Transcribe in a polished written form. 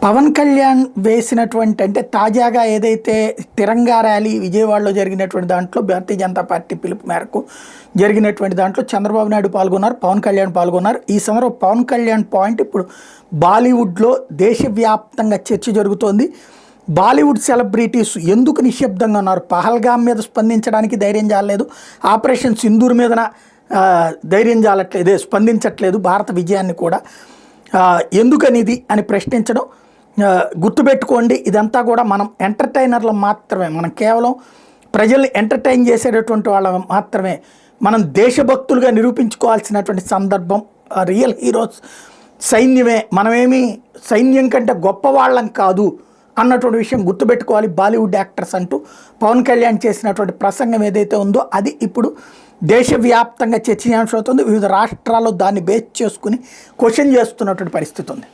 పవన్ కళ్యాణ్ వేసినటువంటి అంటే తాజాగా ఏదైతే తిరంగా ర్యాలీ విజయవాడలో జరిగినటువంటి దాంట్లో భారతీయ జనతా పార్టీ పిలుపు మేరకు జరిగినటువంటి దాంట్లో చంద్రబాబు నాయుడు పాల్గొన్నారు, పవన్ కళ్యాణ్ పాల్గొన్నారు. ఈ సందర్భంలో పవన్ కళ్యాణ్ పాయింట్ ఇప్పుడు బాలీవుడ్లో దేశవ్యాప్తంగా చర్చ జరుగుతోంది. బాలీవుడ్ సెలబ్రిటీస్ ఎందుకు నిశ్శబ్దంగా ఉన్నారు? పహల్గామ్ మీద స్పందించడానికి ధైర్యం చాలలేదు, ఆపరేషన్ సింధూర్ మీద ధైర్యం చాలట్లేదు, స్పందించట్లేదు, భారత విజయాన్ని కూడా ఎందుకనిది అని ప్రశ్నించడం. గుర్తుపెట్టుకోండి, ఇదంతా కూడా మనం ఎంటర్టైనర్లు మాత్రమే, మనం కేవలం ప్రజల్ని ఎంటర్టైన్ చేసేటటువంటి వాళ్ళ మాత్రమే. మనం దేశభక్తులుగా నిరూపించుకోవాల్సినటువంటి సందర్భం. రియల్ హీరోస్ సైన్యమే, మనమేమి సైన్యం కంటే గొప్పవాళ్ళం కాదు అన్నటువంటి విషయం గుర్తుపెట్టుకోవాలి బాలీవుడ్ యాక్టర్స్ అంటూ పవన్ కళ్యాణ్ చేసినటువంటి ప్రసంగం ఏదైతే ఉందో అది ఇప్పుడు దేశవ్యాప్తంగా చర్చనీయాంశం అవుతుంది. వివిధ రాష్ట్రాల్లో దాన్ని బేస్ చేసుకుని క్వశ్చన్ చేస్తున్నటువంటి పరిస్థితి ఉంది.